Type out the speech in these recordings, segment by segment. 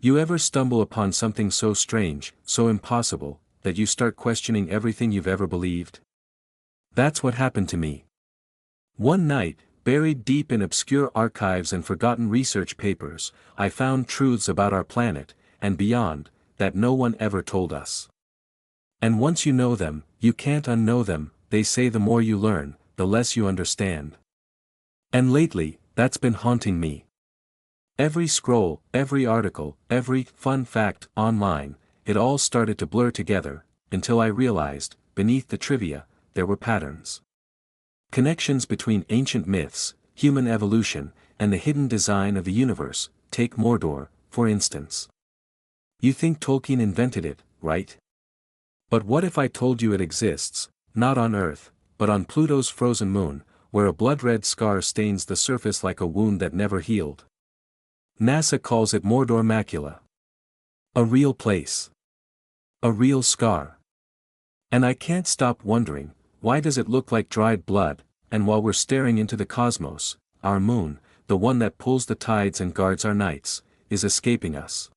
You ever stumble upon something so strange, so impossible, that you start questioning everything you've ever believed? That's what happened to me. One night, buried deep in obscure archives and forgotten research papers, I found truths about our planet, and beyond, that no one ever told us. And once you know them, you can't unknow them. They say the more you learn, the less you understand. And lately, that's been haunting me. Every scroll, every article, every fun fact online, it all started to blur together, until I realized, beneath the trivia, there were patterns. Connections between ancient myths, human evolution, and the hidden design of the universe. Take Mordor, for instance. You think Tolkien invented it, right? But what if I told you it exists, not on Earth, but on Pluto's frozen moon, where a blood-red scar stains the surface like a wound that never healed? NASA calls it Mordor Macula. A real place. A real scar. And I can't stop wondering, why does it look like dried blood, and while we're staring into the cosmos, our moon, the one that pulls the tides and guards our nights, is escaping us.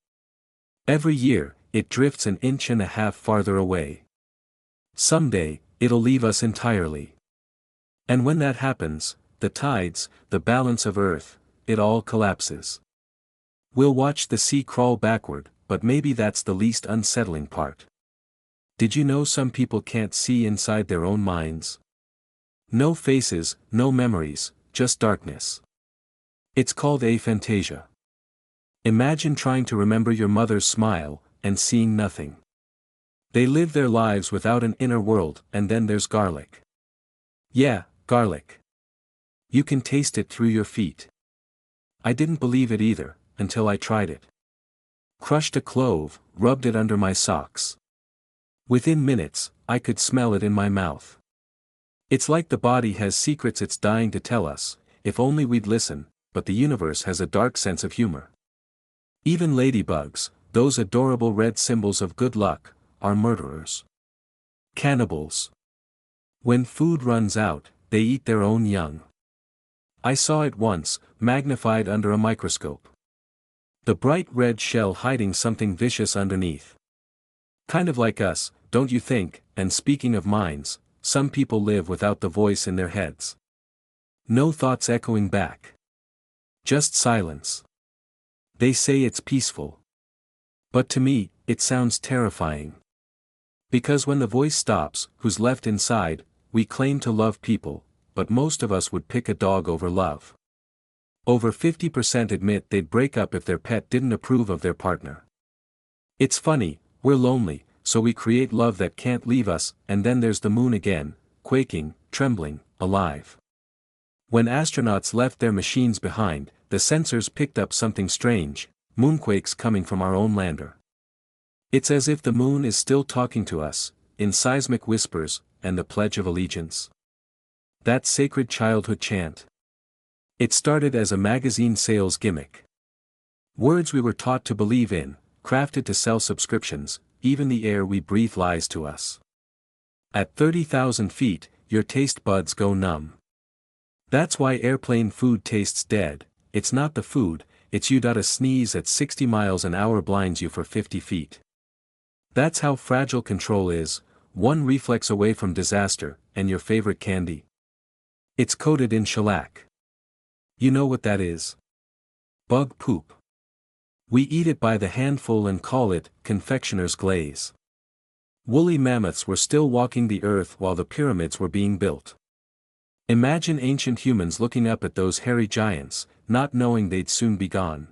Every year, it drifts an inch and a half farther away. Someday, it'll leave us entirely. And when that happens, the tides, the balance of Earth, it all collapses. We'll watch the sea crawl backward, but maybe that's the least unsettling part. Did you know some people can't see inside their own minds? No faces, no memories, just darkness. It's called aphantasia. Imagine trying to remember your mother's smile, and seeing nothing. They live their lives without an inner world, and then there's garlic. Yeah, garlic. You can taste it through your feet. I didn't believe it either, until I tried it. Crushed a clove, rubbed it under my socks. Within minutes, I could smell it in my mouth. It's like the body has secrets it's dying to tell us, if only we'd listen, but the universe has a dark sense of humor. Even ladybugs, those adorable red symbols of good luck, are murderers. Cannibals. When food runs out, they eat their own young. I saw it once, magnified under a microscope. The bright red shell hiding something vicious underneath. Kind of like us, don't you think? And speaking of minds, some people live without the voice in their heads. No thoughts echoing back. Just silence. They say it's peaceful. But to me, it sounds terrifying. Because when the voice stops, who's left inside? We claim to love people, but most of us would pick a dog over love. Over 50% admit they'd break up if their pet didn't approve of their partner. It's funny, we're lonely, so we create love that can't leave us, and then there's the moon again, quaking, trembling, alive. When astronauts left their machines behind, the sensors picked up something strange, moonquakes coming from our own lander. It's as if the moon is still talking to us, in seismic whispers, and the Pledge of Allegiance. That sacred childhood chant. It started as a magazine sales gimmick. Words we were taught to believe in, crafted to sell subscriptions, even the air we breathe lies to us. At 30,000 feet, your taste buds go numb. That's why airplane food tastes dead. It's not the food, it's you. A sneeze at 60 miles an hour blinds you for 50 feet. That's how fragile control is, one reflex away from disaster. And your favorite candy? It's coated in shellac. You know what that is? Bug poop. We eat it by the handful and call it confectioner's glaze. Woolly mammoths were still walking the earth while the pyramids were being built. Imagine ancient humans looking up at those hairy giants, not knowing they'd soon be gone.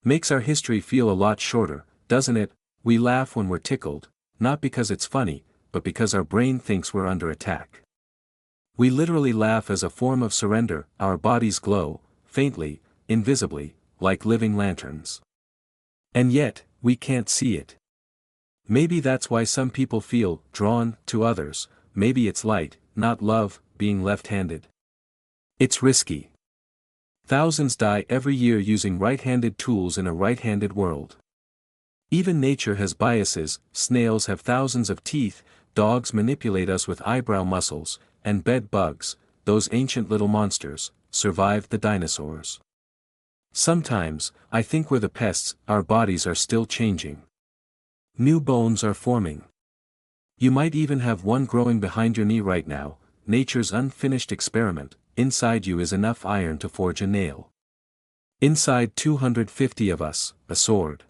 Makes our history feel a lot shorter, doesn't it? We laugh when we're tickled, not because it's funny, but because our brain thinks we're under attack. We literally laugh as a form of surrender. Our bodies glow, faintly, invisibly, like living lanterns. And yet, we can't see it. Maybe that's why some people feel drawn to others. Maybe it's light, not love, being left-handed. It's risky. Thousands die every year using right-handed tools in a right-handed world. Even nature has biases. Snails have thousands of teeth, dogs manipulate us with eyebrow muscles, and bed bugs, those ancient little monsters, survived the dinosaurs. Sometimes, I think we're the pests, our bodies are still changing. New bones are forming. You might even have one growing behind your knee right now, nature's unfinished experiment. Inside you is enough iron to forge a nail. Inside 250 of us, a sword.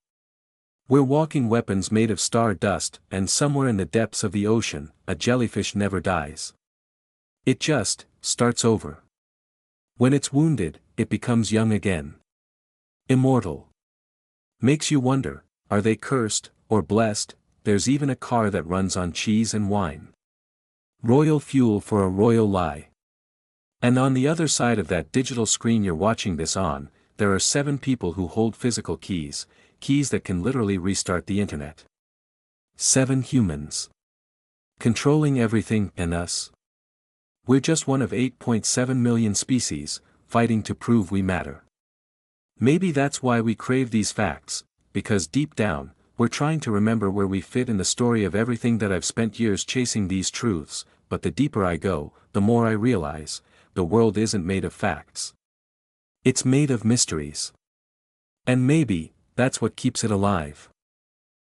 We're walking weapons made of star dust, and somewhere in the depths of the ocean, a jellyfish never dies. It just starts over. When it's wounded, it becomes young again. Immortal. Makes you wonder, are they cursed, or blessed? There's even a car that runs on cheese and wine. Royal fuel for a royal lie. And on the other side of that digital screen you're watching this on, there are 7 people who hold physical keys, keys that can literally restart the internet. 7 humans. Controlling everything and us. We're just one of 8.7 million species, fighting to prove we matter. Maybe that's why we crave these facts, because deep down, we're trying to remember where we fit in the story of everything that I've spent years chasing these truths, but the deeper I go, the more I realize, the world isn't made of facts. It's made of mysteries. And maybe, that's what keeps it alive.